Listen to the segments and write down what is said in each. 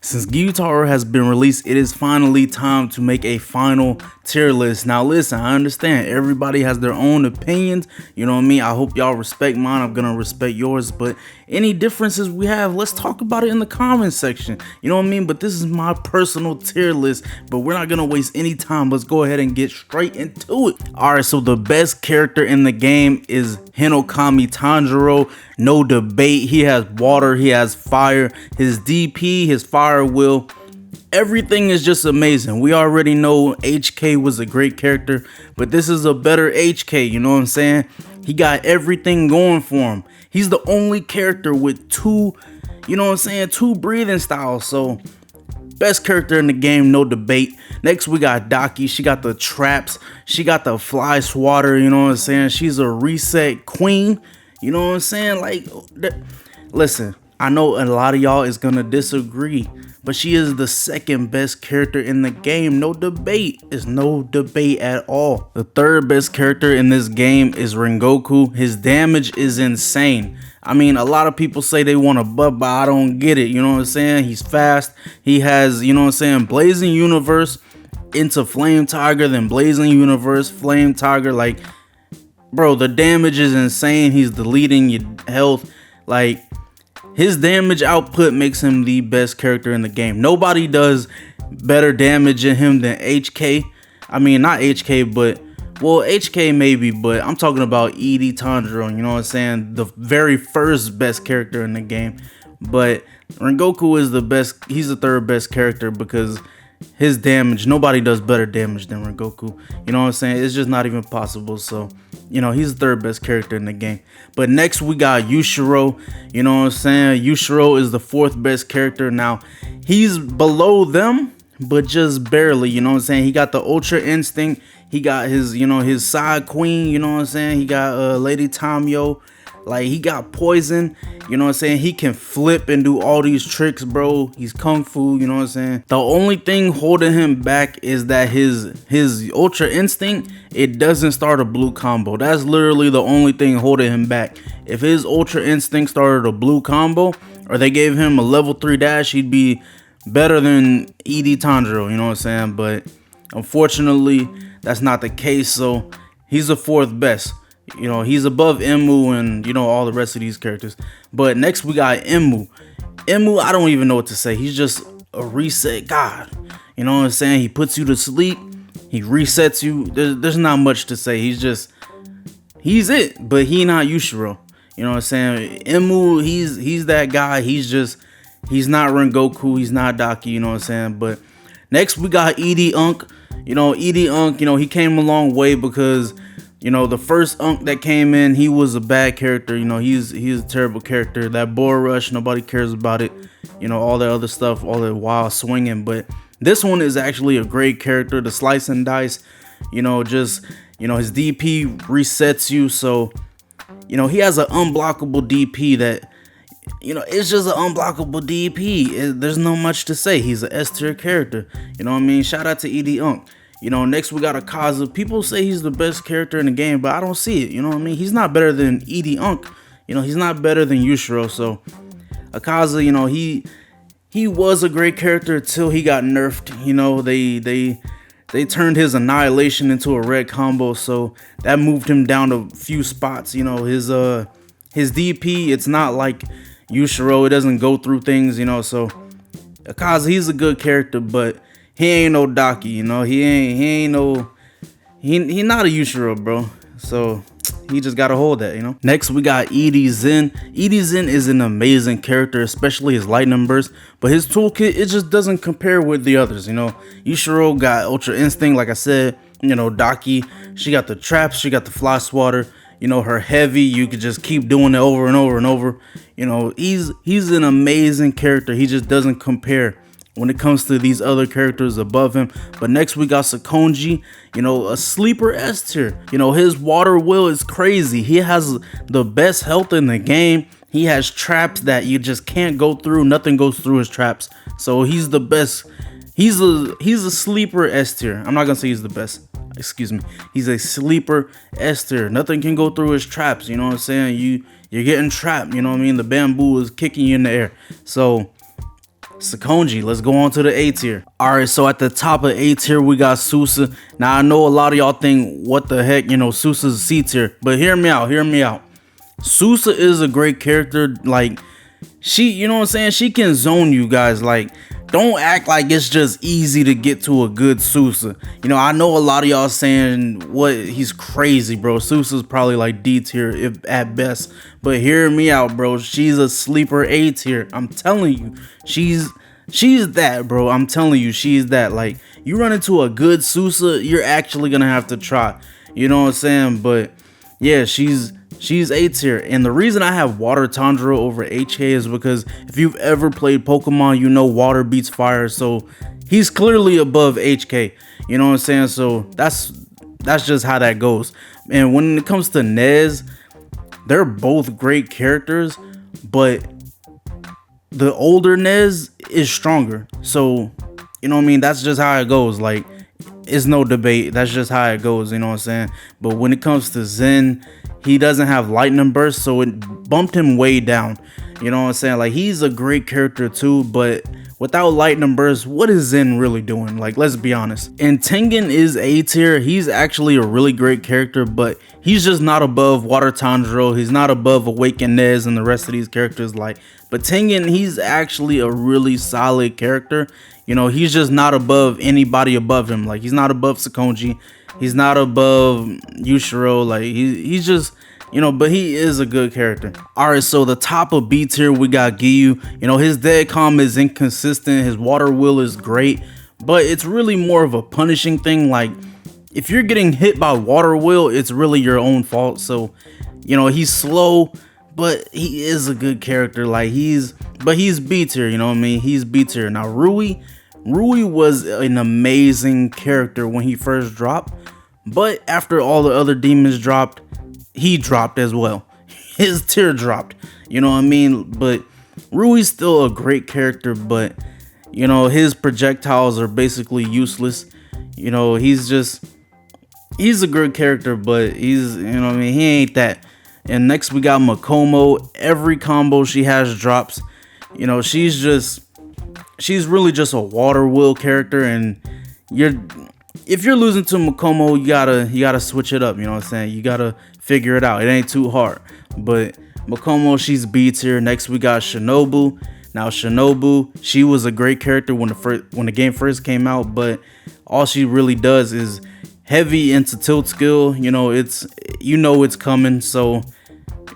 Since Gyutaro has been released, it is finally time to make a final tier list. Now listen, I understand everybody has their own opinions, you know what I mean? I hope y'all respect mine, I'm gonna respect yours, but any differences we have, let's talk about it in the comments section, you know what I mean? But this is my personal tier list, but we're not gonna waste any time. Let's go ahead and get straight into it. Alright, so the best character in the game is Hinokami Tanjiro, no debate. He has water, he has fire, his DP, his fire will, everything is just amazing. We already know HK was a great character, but this is a better HK, you know what I'm saying? He got everything going for him. He's the only character with two, you know what I'm saying, two breathing styles. So best character in the game, no debate. Next we got Daki. She got the traps, she got the fly swatter, you know what I'm saying? She's a reset queen, you know what I'm saying? Like, listen, I know a lot of y'all is gonna disagree, but she is the second best character in the game. No debate. It's no debate at all. The third best character in this game is Rengoku. His damage is insane. I mean, a lot of people say they want a buff, but I don't get it. You know what I'm saying? He's fast. He has, you know what I'm saying, Blazing Universe into Flame Tiger, then Blazing Universe, Flame Tiger. Like, bro, the damage is insane. He's deleting your health. Like, his damage output makes him the best character in the game. Nobody does better damage in him than HK. I mean, not HK, but, well, HK maybe, but I'm talking about ED Tanjiro, you know what I'm saying? The very first best character in the game. But Rengoku is the best, he's the third best character because his damage, nobody does better damage than Rengoku. You know what I'm saying? It's just not even possible. So, you know, he's the third best character in the game. But next we got Yushiro. You know what I'm saying? Yushiro is the fourth best character. Now, he's below them, but just barely. You know what I'm saying? He got the Ultra Instinct. He got his, you know, his side queen. You know what I'm saying? He got Lady Tamio. Like, he got poison, you know what I'm saying? He can flip and do all these tricks, bro. He's kung fu, you know what I'm saying? The only thing holding him back is that his Ultra Instinct, it doesn't start a blue combo. That's literally the only thing holding him back. If his Ultra Instinct started a blue combo, or they gave him a level 3 dash, he'd be better than ED Tanjiro, you know what I'm saying? But unfortunately, that's not the case, so he's the fourth best. You know, he's above Emu and, you know, all the rest of these characters. But next we got Emu. Emu, I don't even know what to say. He's just a reset god. You know what I'm saying? He puts you to sleep. He resets you. There's not much to say. He's it. But he not Yushiro. You know what I'm saying? Emu, he's that guy. He's not Rengoku. He's not Daki. You know what I'm saying? But next we got Ed Unk. You know, Ed Unk, you know, he came a long way because, you know, the first Unk that came in, he was a bad character. You know, he's a terrible character. That Boar Rush, nobody cares about it. You know, all that other stuff, all that wild swinging. But this one is actually a great character. The slice and dice, you know, just, you know, his DP resets you. So, you know, he has an unblockable DP that, you know, it's just an unblockable DP. There's no much to say. He's an S tier character. You know what I mean? Shout out to Ed Unk. You know, next we got Akaza. People say he's the best character in the game, but I don't see it. You know what I mean? He's not better than Ed Unk. You know, he's not better than Yushiro. So Akaza, you know, he was a great character until he got nerfed. You know, they turned his Annihilation into a red combo, so that moved him down a few spots. You know, his DP, it's not like Yushiro. It doesn't go through things, you know. So Akaza, he's a good character, but he ain't no Daki, you know. He not a Yushiro, bro. So he just gotta hold that, you know. Next we got Ed Zen. Ed Zen is an amazing character, especially his lightning burst, but his toolkit, it just doesn't compare with the others, you know. Yushiro got Ultra Instinct, like I said. You know, Daki, she got the traps, she got the fly swatter. You know, her heavy, you could just keep doing it over and over and over. You know, he's an amazing character. He just doesn't compare when it comes to these other characters above him. But next we got Sakonji, you know, a sleeper S tier. You know, his water will is crazy. He has the best health in the game. He has traps that you just can't go through. Nothing goes through his traps. So he's the best. He's a sleeper S tier. I'm not gonna say he's the best. Excuse me. He's a sleeper S tier. Nothing can go through his traps. You know what I'm saying? You're getting trapped. You know what I mean? The bamboo is kicking you in the air. So Sakonji. Let's go on to the A tier. Alright, so at the top of A tier, we got Susa. Now, I know a lot of y'all think, what the heck, you know, Susa's C tier. But hear me out, hear me out. Susa is a great character. Like, she, you know what I'm saying? She can zone you guys. Like, don't act like it's just easy to get to a good Susa. You know, I know a lot of y'all saying, what, he's crazy, bro. Susa's probably like D tier if at best. But hear me out, bro. She's a sleeper A tier. I'm telling you, she's that, bro. I'm telling you, she's that. Like, you run into a good Susa, you're actually gonna have to try. You know what I'm saying? But yeah, she's A tier. And the reason I have Water Tundra over HK is because if you've ever played Pokemon, you know water beats fire. So he's clearly above HK. You know what I'm saying? So that's just how that goes. And when it comes to Nez, they're both great characters, but the older Nez is stronger. So, you know what I mean? That's just how it goes. Like, it's no debate. That's just how it goes. You know what I'm saying? But when it comes to Zen, he doesn't have lightning burst, so it bumped him way down. You know what I'm saying? Like, he's a great character too, but without lightning burst, what is Zen really doing? Like, let's be honest. And Tengen is A tier. He's actually a really great character, but he's just not above Water Tanjiro. He's not above Awakened Nez and the rest of these characters. Like, but Tengen, he's actually a really solid character. You know, he's just not above anybody above him. Like, he's not above Sakonji. He's not above Yushiro. Like, he's just, you know, but he is a good character. All right, so the top of B tier, we got Giyu. You know, his dead calm is inconsistent. His water will is great, but it's really more of a punishing thing. Like, if you're getting hit by water will, it's really your own fault. So, you know, he's slow, but he is a good character. Like, he's B tier, you know what I mean? He's B tier. Now, Rui was an amazing character when he first dropped, but after all the other demons dropped, he dropped as well. His tier dropped, you know what I mean? But Rui's still a great character, but, you know, his projectiles are basically useless. You know, he's a good character, but he's, you know what I mean, he ain't that. And next we got Makomo. Every combo she has drops. You know, she's really just a water will character, and if you're losing to Makomo, you gotta switch it up. You know what I'm saying? You gotta figure it out. It ain't too hard. But Makomo, she's B tier. Next we got Shinobu. Now Shinobu, she was a great character when the game first came out, but all she really does is heavy into tilt skill. You know, it's coming. So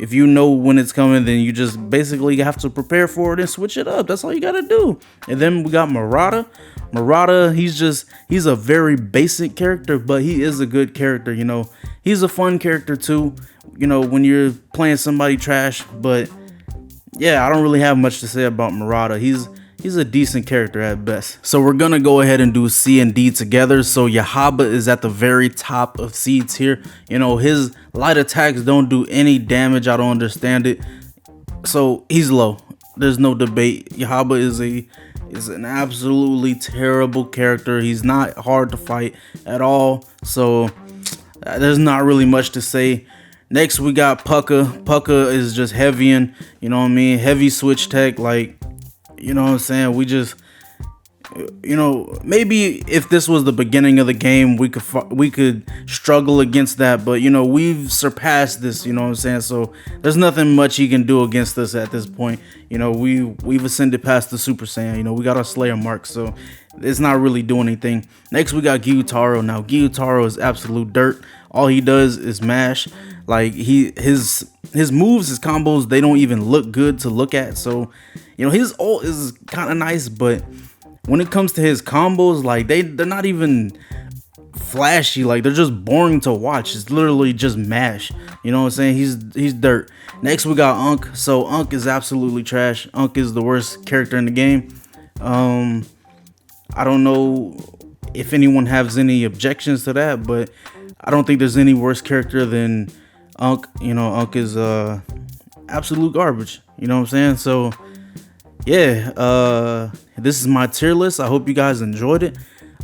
if you know when it's coming, then you just basically have to prepare for it and switch it up. That's all you gotta do. And then we got Murata. Murata, he's a very basic character, but he is a good character. You know, he's a fun character too, you know, when you're playing somebody trash. But yeah, I don't really have much to say about Murata. He's a decent character at best. So we're gonna go ahead and do C and D together. So Yahaba is at the very top of C tier. You know, his light attacks don't do any damage. I don't understand it. So he's low. There's no debate. Yahaba is an absolutely terrible character. He's not hard to fight at all. So there's not really much to say. Next we got Pucka. Pucka is just heavy and, you know what I mean, heavy switch tech. Like, you know what I'm saying? We just, you know, maybe if this was the beginning of the game, we could struggle against that. But, you know, we've surpassed this, you know what I'm saying? So there's nothing much he can do against us at this point. You know, we've ascended past the Super Saiyan. You know, we got our Slayer mark, so it's not really doing anything. Next, we got Gyutaro. Now, Gyutaro is absolute dirt. All he does is mash. Like, his moves, his combos, they don't even look good to look at. So, you know, his ult is kind of nice, but when it comes to his combos, like, they're not even flashy. Like, they're just boring to watch. It's literally just mash. You know what I'm saying? He's dirt. Next, we got Unk. So Unk is absolutely trash. Unk is the worst character in the game. I don't know if anyone has any objections to that, but I don't think there's any worse character than Unk. You know, Unk is absolute garbage. You know what I'm saying? So yeah, this is my tier list. I hope you guys enjoyed it.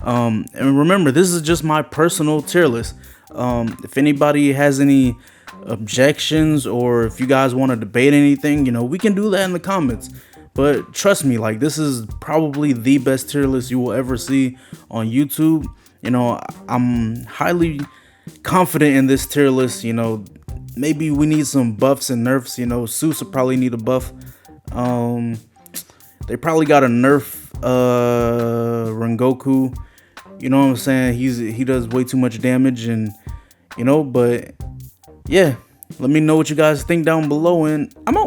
And remember, this is just my personal tier list. If anybody has any objections, or if you guys want to debate anything, you know, we can do that in the comments. But trust me, like, this is probably the best tier list you will ever see on YouTube. You know, I'm highly confident in this tier list. You know, maybe we need some buffs and nerfs. You know, Suits will probably need a buff. They probably got a nerf Rengoku. You know what I'm saying? He does way too much damage, and you know, but yeah, let me know what you guys think down below, and I'm out.